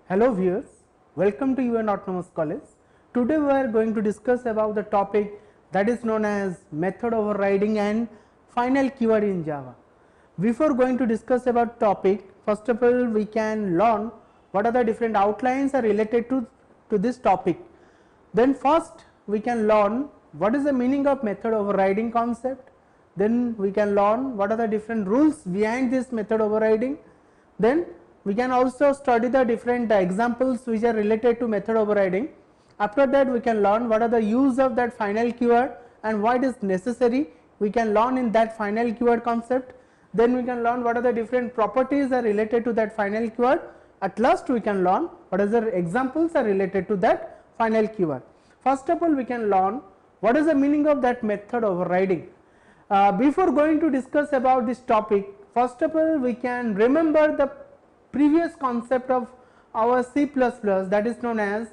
Hello viewers, welcome to UN Autonomous College. Today we are going to discuss about the topic that is known as method overriding and final keyword in Java. Before going to discuss about topic, first of all we can learn what are the different outlines are related to this topic. Then first we can learn what is the meaning of method overriding concept. Then we can learn what are the different rules behind this method overriding. Then we can also study the different examples which are related to method overriding. After that we can learn what are the use of that final keyword and why it is necessary. We can learn in that final keyword concept. Then we can learn what are the different properties are related to that final keyword. At last we can learn what are the examples are related to that final keyword. First of all we can learn what is the meaning of that method overriding. Before going to discuss about this topic, first of all we can remember the previous concept of our C++, that is known as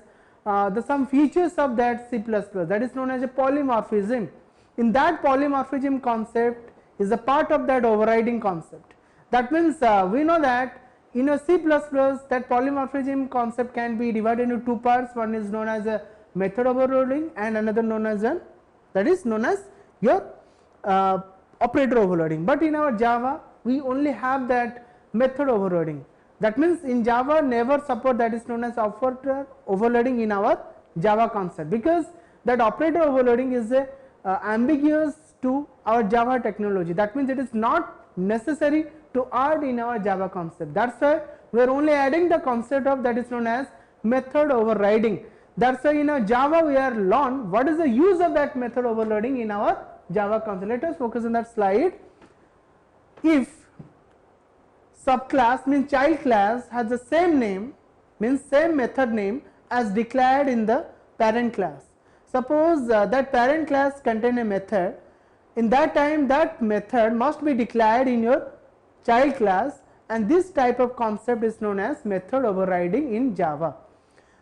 some features of that C++, that is known as a polymorphism. In that polymorphism concept is a part of that overriding concept. That means we know that in a C++ that polymorphism concept can be divided into two parts. One is known as a method overloading and another known as your operator overloading. But in our Java we only have that method overloading. That means in Java never support that is known as operator overloading in our Java concept, because that operator overloading is ambiguous to our Java technology. That means it is not necessary to add in our Java concept. That is why we are only adding the concept of that is known as method overriding. That is why in our Java we are learn what is the use of that method overloading in our Java concept. Let us focus on that slide. If subclass means child class has the same name, means same method name as declared in the parent class. Suppose that parent class contain a method, in that time that method must be declared in your child class, and this type of concept is known as method overriding in Java.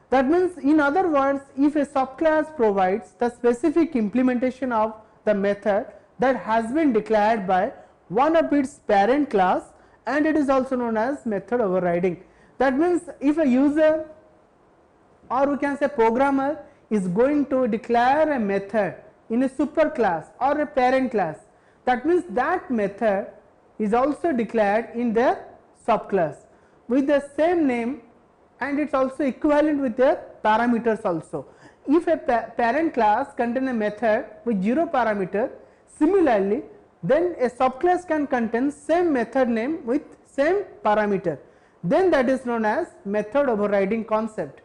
That means in other words, if a subclass provides the specific implementation of the method that has been declared by one of its parent class, and it is also known as method overriding. That means if a user or we can say programmer is going to declare a method in a superclass or a parent class, that means that method is also declared in their subclass with the same name, and it is also equivalent with their parameters also. If a parent class contain a method with 0 parameter, similarly then a subclass can contain same method name with same parameter, then that is known as method overriding concept.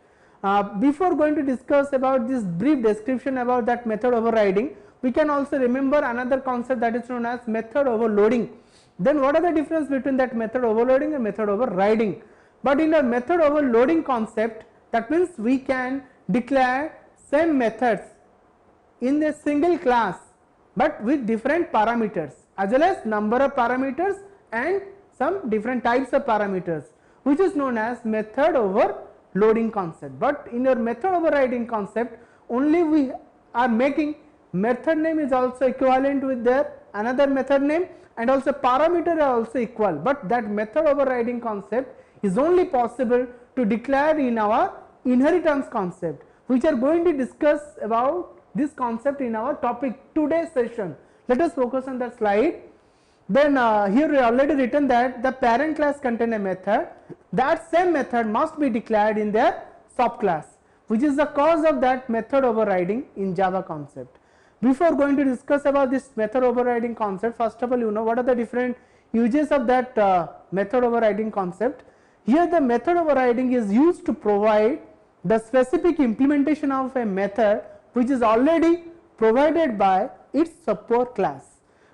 Before going to discuss about this brief description about that method overriding, we can also remember another concept that is known as method overloading. Then what are the difference between that method overloading and method overriding? But in a method overloading concept, that means we can declare same methods in a single class but with different parameters as well as number of parameters and some different types of parameters, which is known as method overloading concept. But in your method overriding concept, only we are making method name is also equivalent with their another method name, and also parameter are also equal, but that method overriding concept is only possible to declare in our inheritance concept, which are going to discuss about this concept in our topic today's session. Let us focus on that slide. Then here we already written that the parent class contain a method, that same method must be declared in their subclass, which is the cause of that method overriding in Java concept. Before going to discuss about this method overriding concept, first of all you know what are the different uses of that method overriding concept. Here the method overriding is used to provide the specific implementation of a method which is already provided by its support class.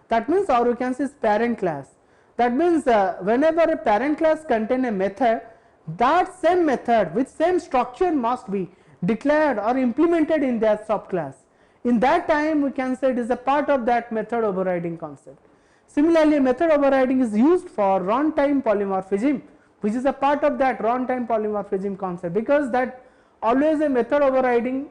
That means, or you can say parent class. That means whenever a parent class contain a method, that same method with same structure must be declared or implemented in their subclass. In that time we can say it is a part of that method overriding concept. Similarly, method overriding is used for runtime polymorphism, which is a part of that runtime polymorphism concept, because that always a method overriding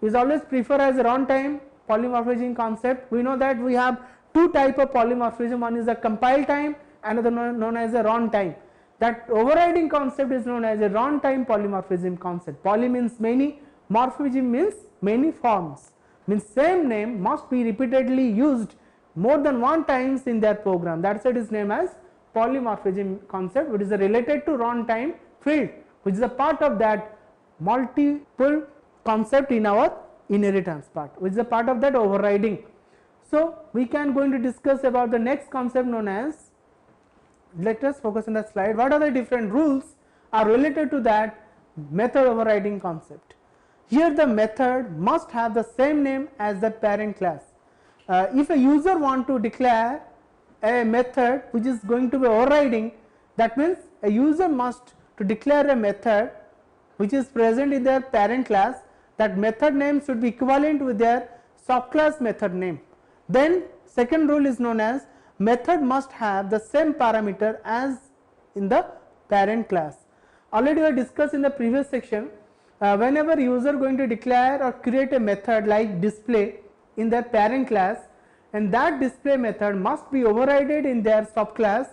is always preferred as a runtime polymorphism concept. We know that we have two type of polymorphism, one is the compile time, another known as a runtime. That overriding concept is known as a runtime polymorphism concept. Poly means many, morphism means many forms, means same name must be repeatedly used more than one times in their program. That's why it is named as polymorphism concept, which is related to runtime field, which is a part of that multiple concept in our inheritance part, which is a part of that overriding. So we can going to discuss about the next concept known as, let us focus on the slide, what are the different rules are related to that method overriding concept. Here the method must have the same name as the parent class. If a user want to declare a method which is going to be overriding, that means a user must to declare a method which is present in their parent class, that method name should be equivalent with their subclass method name. Then second rule is known as method must have the same parameter as in the parent class. Already we discussed in the previous section, whenever user going to declare or create a method like display in their parent class, and that display method must be overridden in their subclass,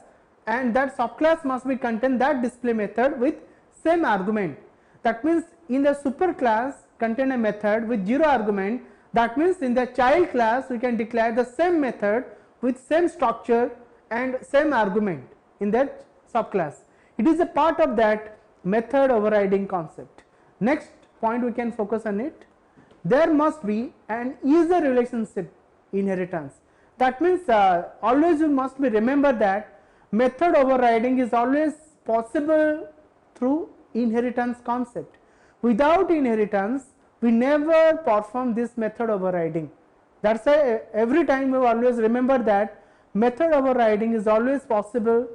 and that subclass must be contain that display method with same argument. That means in the superclass contain a method with 0 argument, that means in the child class we can declare the same method with same structure and same argument in that subclass. It is a part of that method overriding concept. Next point we can focus on it. There must be an easy relationship inheritance. That means always you must be remember that method overriding is always possible through inheritance concept. Without inheritance we never perform this method overriding. That's why every time we always remember that method overriding is always possible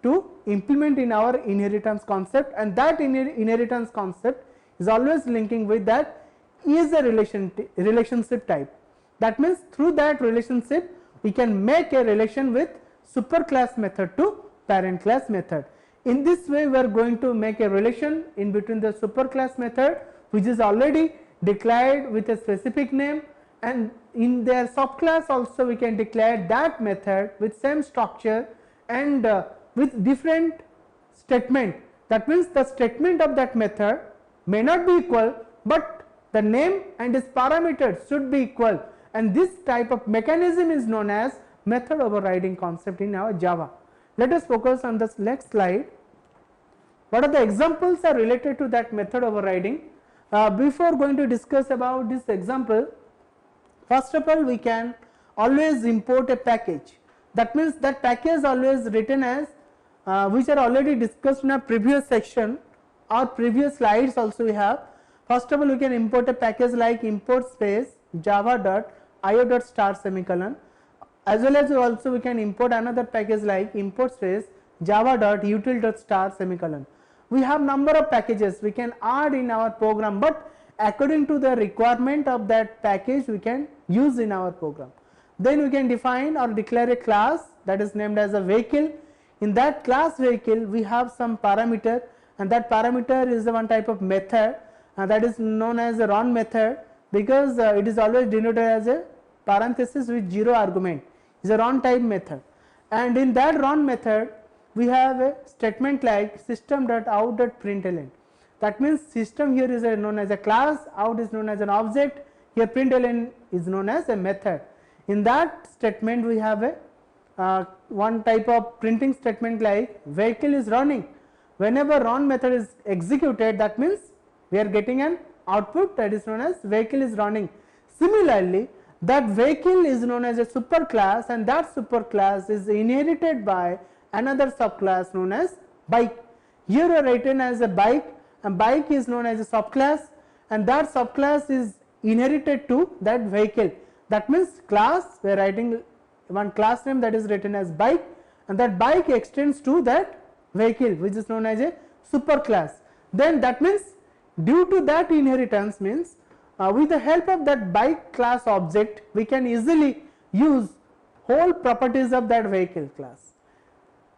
to implement in our inheritance concept, and that inheritance concept is always linking with that is a relationship type. That means through that relationship we can make a relation with superclass method to parent class method. In this way we are going to make a relation in between the superclass method which is already declared with a specific name, and in their subclass also we can declare that method with same structure and with different statement. That means the statement of that method may not be equal, but the name and its parameters should be equal, and this type of mechanism is known as method overriding concept in our Java. Let us focus on this next slide. What are the examples are related to that method overriding? Before going to discuss about this example, first of all we can always import a package. That means that package always written as which are already discussed in a previous section or previous slides also we have. First of all we can import a package like import space java.io.star semicolon, as well as also we can import another package like import space java.util.star semicolon. We have number of packages we can add in our program, but according to the requirement of that package we can use in our program. Then we can define or declare a class that is named as a vehicle. In that class vehicle we have some parameter, and that parameter is the one type of method, and that is known as a run method, because it is always denoted as a parenthesis with 0 argument, is a run type method. And in that run method we have a statement like system.out.println. That means system here is known as a class, out is known as an object, here println is known as a method. In that statement we have a one type of printing statement like vehicle is running. Whenever run method is executed, that means we are getting an output that is known as vehicle is running. Similarly, that vehicle is known as a superclass, and that superclass is inherited by another subclass known as bike. Here we are written as a bike, and bike is known as a subclass, and that subclass is inherited to that vehicle. That means class we are writing one class name that is written as bike, and that bike extends to that vehicle which is known as a superclass. Then that means due to that inheritance means with the help of that bike class object we can easily use whole properties of that vehicle class.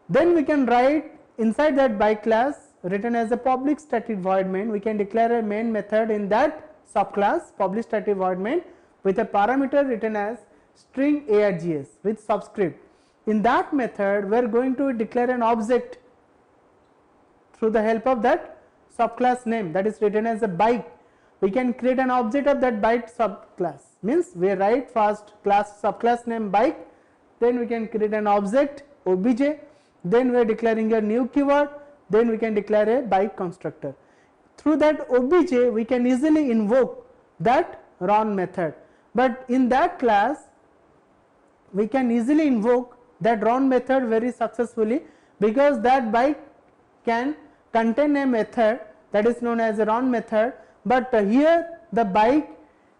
Then we can write inside that bike class written as a public static void main, we can declare a main method in that subclass public static void main with a parameter written as string args with subscript. In that method we are going to declare an object through the help of that subclass name that is written as a bike. We can create an object of that bike subclass, means we write first class subclass name bike, then we can create an object obj, then we are declaring a new keyword, then we can declare a bike constructor. Through that obj we can easily invoke that run method, but in that class we can easily invoke that run method very successfully, because that bike can contain a method that is known as a run method, but here the bike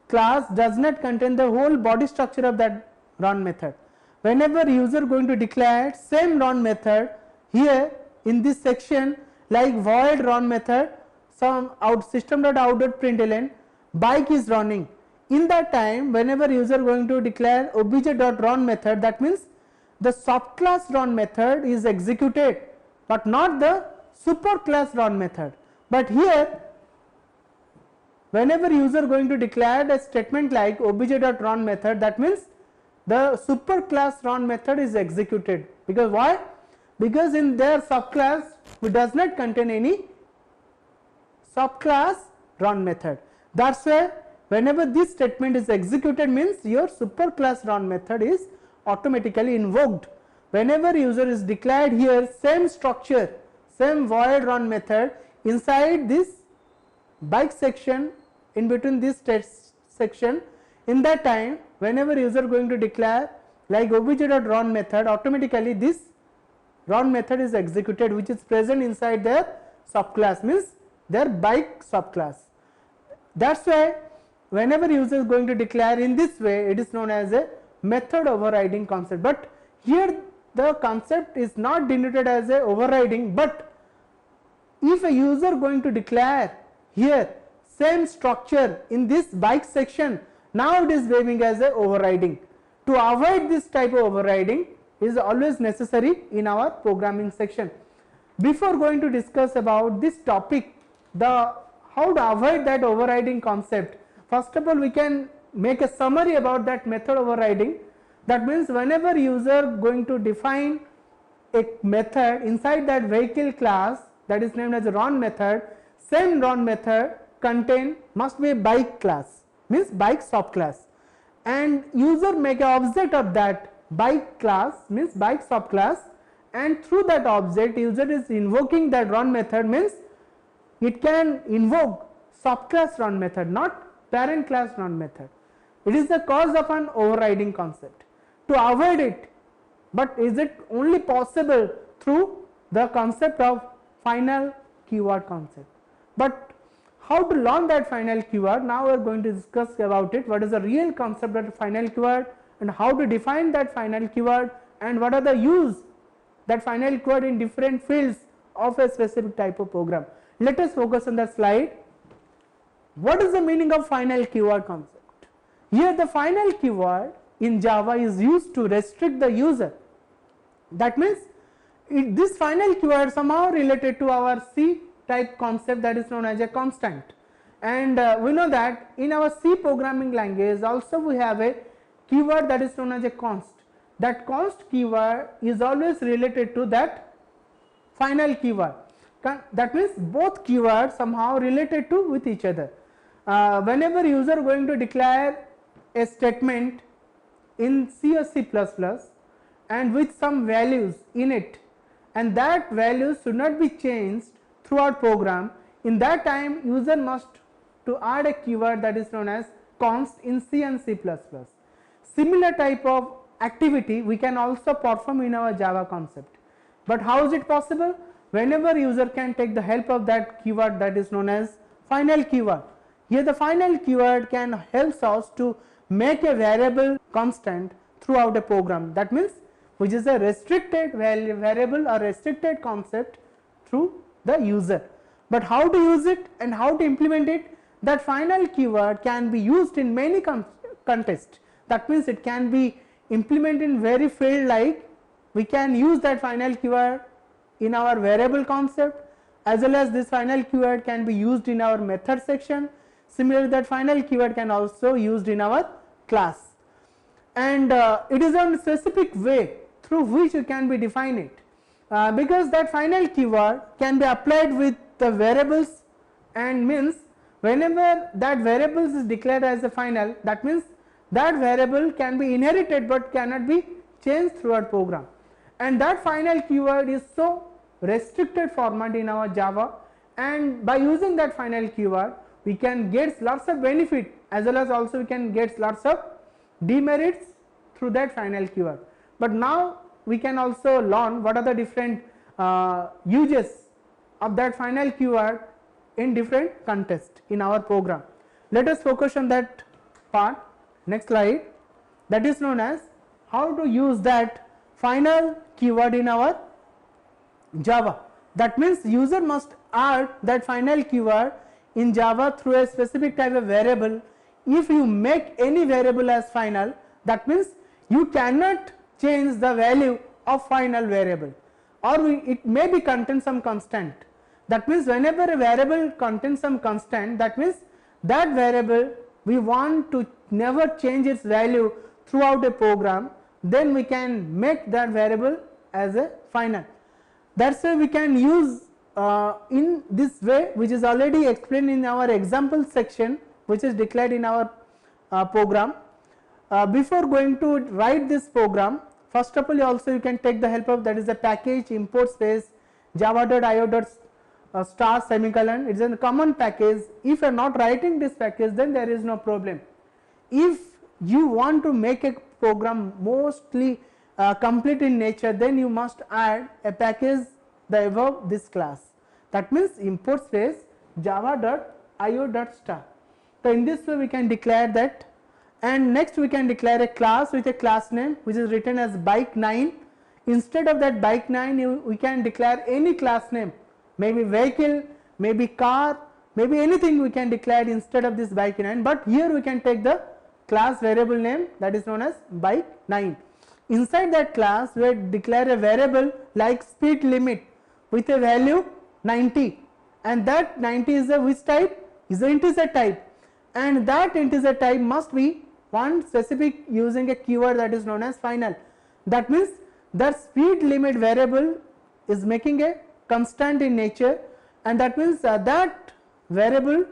class does not contain the whole body structure of that run method. Whenever user going to declare same run method here in this section, like void run method, some out system.out.println bike is running, in that time whenever user going to declare obj.run method, that means the subclass run method is executed but not the superclass run method. But here whenever user going to declare a statement like obj.run method, that means the superclass run method is executed, because why? Because in their subclass which does not contain any subclass run method. That's why whenever this statement is executed, means your superclass run method is automatically invoked. Whenever user is declared here same structure, same void run method inside this bike section, in between this test section, in that time whenever user going to declare like obj.run method, automatically this run method is executed, which is present inside their subclass, means their bike subclass. That's why whenever user is going to declare in this way, it is known as a method overriding concept. But here the concept is not denoted as a overriding, but if a user going to declare here same structure in this bike section, now it is behaving as a overriding. To avoid this type of overriding is always necessary in our programming section. Before going to discuss about this topic, the how to avoid that overriding concept, first of all we can make a summary about that method overriding. That means whenever user going to define a method inside that vehicle class that is named as a run method, same run method contain must be a bike class, means bike subclass, and user make an object of that bike class, means bike subclass, and through that object user is invoking that run method, means it can invoke subclass run method, not parent class run method. It is the cause of an overriding concept. To avoid it, but is it only possible through the concept of final keyword concept. But how to learn that final keyword, now we are going to discuss about it, what is the real concept of final keyword and how to define that final keyword, and what are the use that final keyword in different fields of a specific type of program. Let us focus on the slide. What is the meaning of final keyword concept? Here the final keyword in Java is used to restrict the user. That means this final keyword somehow related to our C type concept that is known as a constant, and we know that in our C programming language also we have a keyword that is known as a const. That const keyword is always related to that final keyword. That means both keywords somehow related to with each other. Whenever user going to declare a statement in C or C++ and with some values in it, and that values should not be changed throughout program, in that time user must to add a keyword that is known as const in C and C++. Similar type of activity we can also perform in our Java concept. But how is it possible? Whenever user can take the help of that keyword that is known as final keyword. Here the final keyword can help us to make a variable constant throughout a program. That means which is a restricted variable or restricted concept through the user. But how to use it and how to implement it? That final keyword can be used in many contexts. That means it can be implemented in very field, like we can use that final keyword in our variable concept, as well as this final keyword can be used in our method section. Similarly, that final keyword can also used in our class, and it is a specific way through which you can be define it. because that final keyword can be applied with the variables, and means whenever that variables is declared as a final, that means that variable can be inherited but cannot be changed throughout program, and that final keyword is so restricted format in our Java, and by using that final keyword we can get lots of benefit as well as also we can get lots of demerits through that final keyword. But now we can also learn what are the different uses of that final keyword in different contexts in our program. Let us focus on that part. Next slide, that is known as how to use that final keyword in our Java. That means user must add that final keyword in Java through a specific type of variable. If you make any variable as final, that means you cannot change the value of final variable, or it may be contain some constant. That means whenever a variable contains some constant, that means that variable we want to never change its value throughout a program, then we can make that variable as a final. That's why we can use in this way, which is already explained in our example section, which is declared in our program. Before going to write this program, first of all also you can take the help of, that is the package import space java.io.star semicolon. It is a common package. If you are not writing this package, then there is no problem. If you want to make a program mostly complete in nature, then you must add a package the above this class. That means import space java.io.star. So in this way we can declare that, and next we can declare a class with a class name which is written as bike9. Instead of that bike9 we can declare any class name, maybe vehicle, maybe car, maybe anything we can declare instead of this bike9, but here we can take the class variable name that is known as bike9. Inside that class we declare a variable like speed limit with a value 90, and that 90 is a which type? Is an integer type, and that integer type must be one specific using a keyword that is known as final. That means that speed limit variable is making a constant in nature, and that means that variable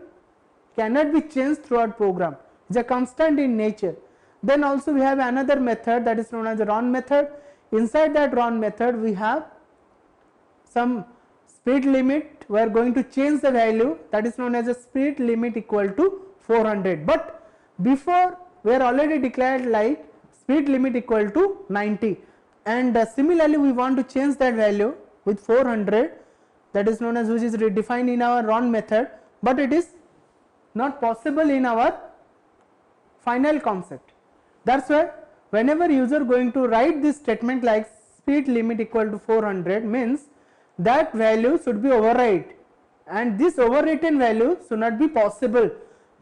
cannot be changed throughout program. It is a constant in nature. Then also we have another method that is known as the run method. Inside that run method we have some speed limit. We are going to change the value, that is known as a speed limit equal to 400, but before we are already declared like speed limit equal to 90, and similarly we want to change that value with 400, that is known as, which is defined in our run method, but it is not possible in our final concept. That's why whenever user going to write this statement like speed limit equal to 400, means that value should be override, and this overwritten value should not be possible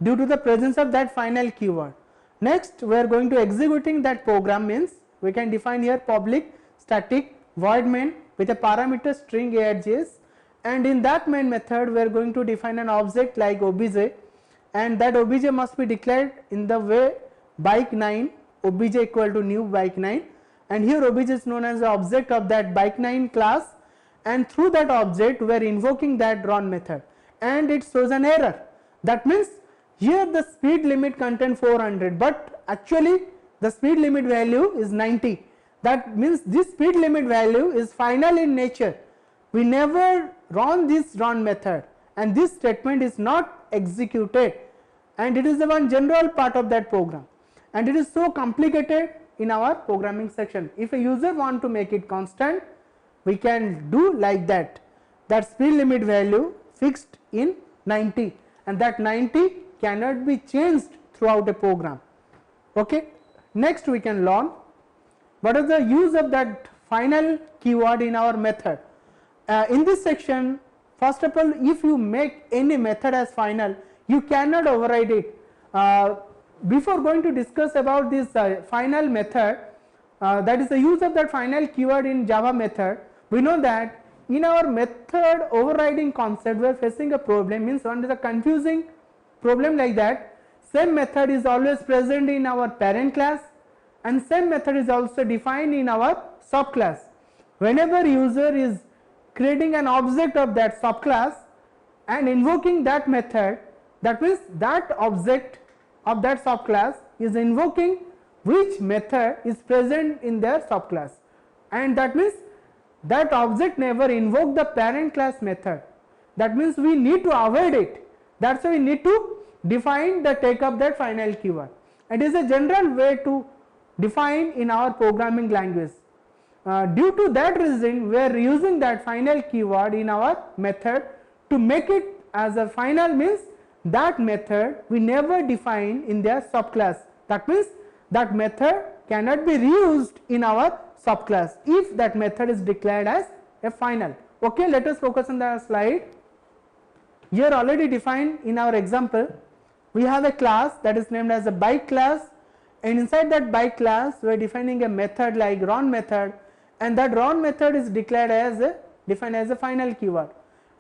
due to the presence of that final keyword. Next we are going to executing that program, means we can define here public static void main with a parameter string args, and in that main method we are going to define an object like obj, and that obj must be declared in the way bike9 obj equal to new bike9, and here obj is known as the object of that bike9 class, and through that object we are invoking that run method, and it shows an error. That means here the speed limit contain 400, but actually the speed limit value is 90. That means this speed limit value is final in nature. We never run this run method, and this statement is not executed, and it is the one general part of that program, and it is so complicated in our programming section. If a user want to make it constant, we can do like that speed limit value fixed in 90, and that 90 cannot be changed throughout a program. Okay. Next we can learn what is the use of that final keyword in our method. In this section, first of all, if you make any method as final, you cannot override it. Before going to discuss about this final method, that is the use of that final keyword in Java method, we know that in our method overriding concept we are facing a problem, means one is a confusing problem like that. Same method is always present in our parent class, and same method is also defined in our subclass. whenever user is creating an object of that subclass and invoking that method, that means that object of that subclass is invoking which method is present in their subclass, and that means that object never invoke the parent class method. That means we need to avoid it. That's why we need to define the take of that final keyword. It is a general way to define in our programming language. Due to that reason, we are using that final keyword in our method to make it as a final, means that method we never define in their subclass. That means that method cannot be reused in our subclass if that method is declared as a final. Okay, let us focus on the slide. Here already defined in our example, we have a class that is named as a bike class, and inside that bike class we are defining a method like run method, and that run method is declared as defined as a final keyword,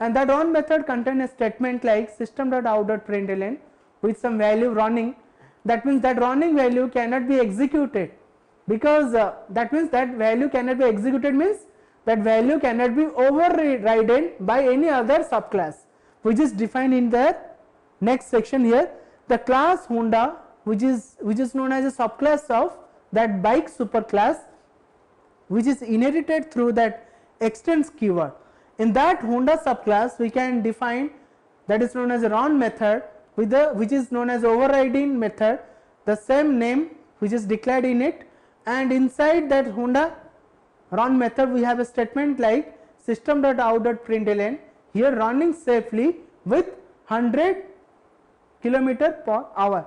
and that run method contains a statement like system.out.println with some value running. That means that running value cannot be executed, because that means that value cannot be executed means that value cannot be overridden by any other subclass, which is defined in the next section here. The class Honda, which is known as a subclass of that bike superclass, which is inherited through that extends keyword. In that Honda subclass we can define that is known as a run method with the which is known as overriding method, the same name which is declared in it, and inside that Honda run method we have a statement like system.out.println, here running safely with 100 km/h,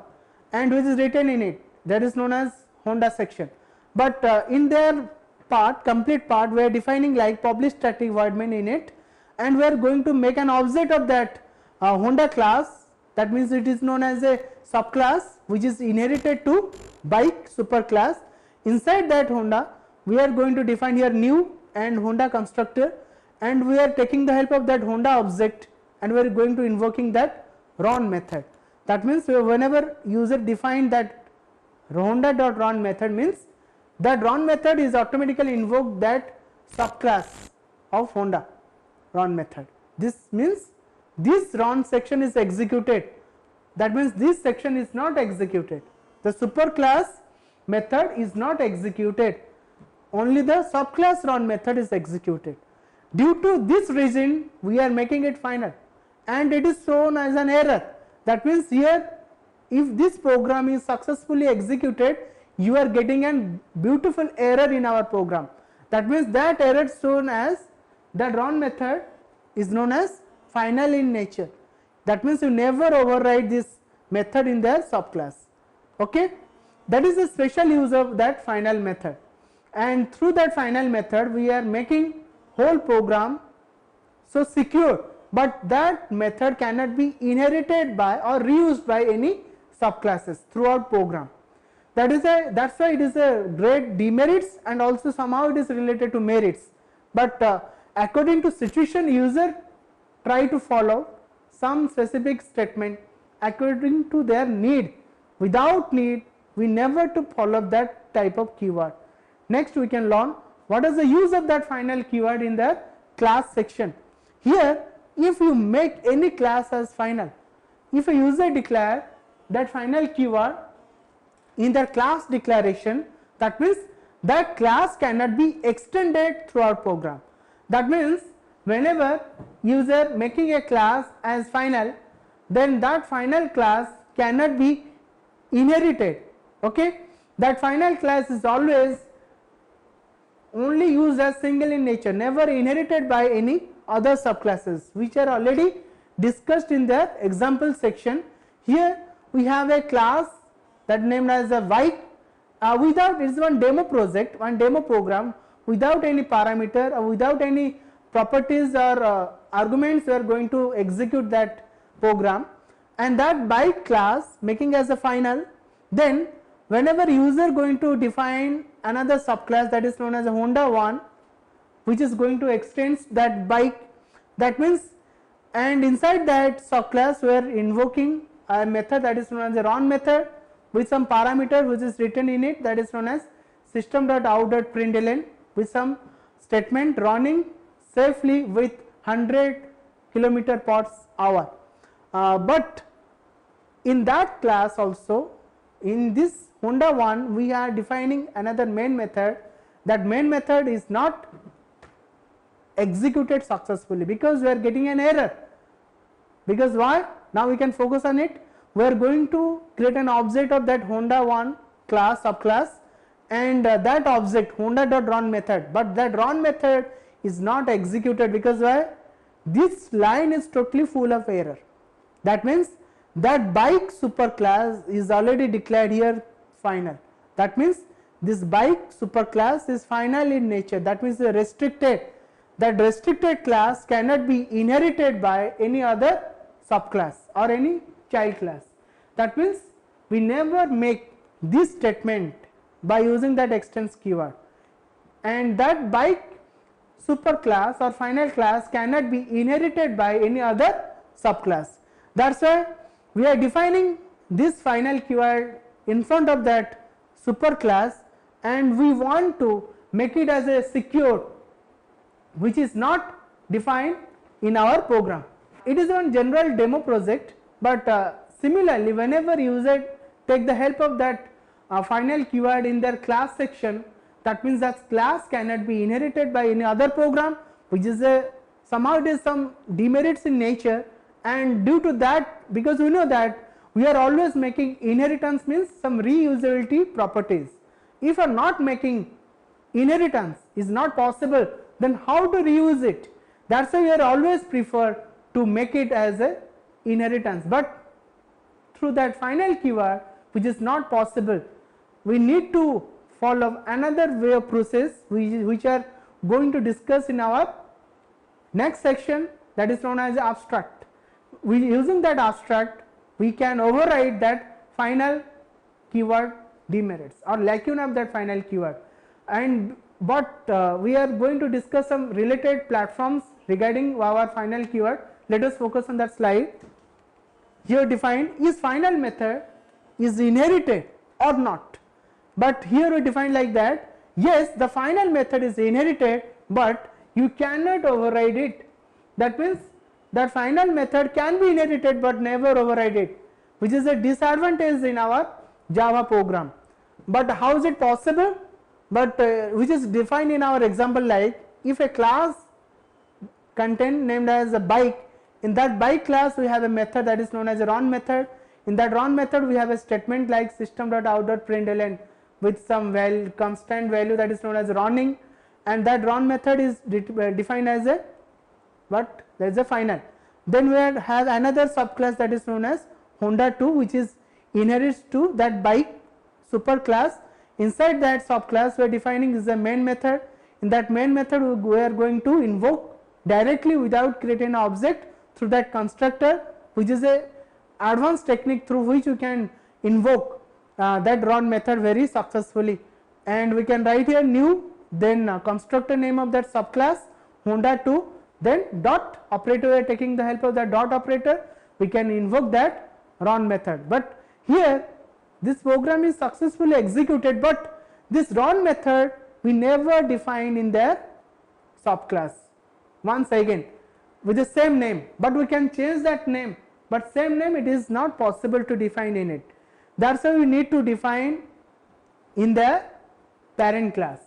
and which is written in it, that is known as Honda section. But in their part, complete part, we are defining like publish static void main in it, and we are going to make an object of that Honda class. That means it is known as a subclass which is inherited to bike superclass. Inside that Honda we are going to define here new and Honda constructor, and we are taking the help of that Honda object and we are going to invoking that run method. That means whenever user define that Honda.run method, means that run method is automatically invoked that subclass of Honda run method. This means this run section is executed. That means this section is not executed. The superclass method is not executed. Only the subclass run method is executed. Due to this reason, we are making it final, and it is shown as an error. That means here, if this program is successfully executed, you are getting a beautiful error in our program. That means that error shown as that run method is known as final in nature. That means you never override this method in their subclass. Okay, that is a special use of that final method, and through that final method we are making whole program so secure, but that method cannot be inherited by or reused by any subclasses throughout program. That's why it is a great demerits, and also somehow it is related to merits. But according to situation, user try to follow some specific statement according to their need. Without need, we never to follow that type of keyword. Next we can learn what is the use of that final keyword in the class section. Here, if you make any class as final, if a user declare that final keyword in their class declaration, that means that class cannot be extended throughout program. That means whenever user making a class as final, then that final class cannot be inherited. Okay, that final class is always only used as single in nature, never inherited by any other subclasses, which are already discussed in the example section. Here we have a class that named as a bike, without, it is one demo project, one demo program, without any parameter or without any properties or arguments. We are going to execute that program, and that bike class making as a final. Then whenever user going to define another subclass that is known as a Honda 1, which is going to extend that bike, that means, and inside that subclass we are invoking a method that is known as a run method with some parameter which is written in it, that is known as system.out.println with some statement running safely with 100 kilometer per hour. But in that class also, in this Honda 1 we are defining another main method. That main method is not executed successfully because we are getting an error. Because why? Now we can focus on it. We are going to create an object of that Honda 1 class, subclass, and that object Honda.run method, but that run method is not executed because why? This line is totally full of error. That means that bike superclass is already declared here final. That means this bike superclass is final in nature. That means restricted. That restricted class cannot be inherited by any other subclass or any child class. That means we never make this statement by using that extends keyword, and that bike superclass or final class cannot be inherited by any other subclass. That is why we are defining this final keyword in front of that superclass, and we want to make it as a secure, which is not defined in our program. It is one general demo project, but similarly whenever user take the help of that final keyword in their class section, that means that class cannot be inherited by any other program, which is somehow it is some demerits in nature, and due to that, because we know that we are always making inheritance means some reusability properties. If you are not making inheritance is not possible, then how to reuse it? That is why we are always prefer to make it as a inheritance, but through that final keyword which is not possible, we need to follow another way of process which are going to discuss in our next section, that is known as abstract. Using that abstract we can override that final keyword demerits or lacuna of that final keyword, and but we are going to discuss some related platforms regarding our final keyword. Let us focus on that slide. Here defined is final method is inherited or not, but here we define like that, yes, the final method is inherited but you cannot override it. That means that final method can be inherited but never override it, which is a disadvantage in our Java program. But how is it possible? But which is defined in our example, like if a class content named as a bike, in that bike class we have a method that is known as a run method. In that run method we have a statement like system.out.println with some constant value that is known as running, and that run method is defined as a what? There is a final. Then we have another subclass that is known as Honda 2, which is inherits to that bike superclass. Inside that subclass we are defining is a main method. In that main method we are going to invoke directly without creating an object through that constructor, which is a advanced technique through which you can invoke that run method very successfully. And we can write here new, then constructor name of that subclass Honda 2, then dot operator. We are taking the help of that dot operator, we can invoke that run method. But here this program is successfully executed, but this run method we never define in their subclass. Once again with the same name, but we can change that name, but same name it is not possible to define in it. That is why we need to define in the parent class,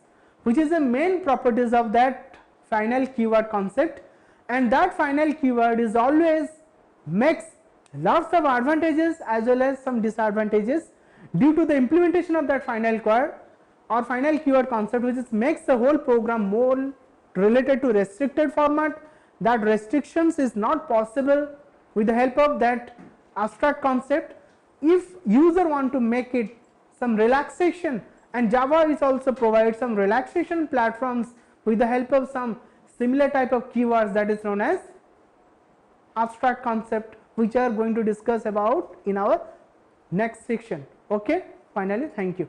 which is the main properties of that final keyword concept, and that final keyword is always makes lots of advantages as well as some disadvantages due to the implementation of that final keyword or final keyword concept, which is makes the whole program more related to restricted format. That restrictions is not possible with the help of that abstract concept. If user want to make it some relaxation, and Java is also provide some relaxation platforms with the help of some similar type of keywords, that is known as abstract concept, which are going to discuss about in our next section. Okay, finally, thank you.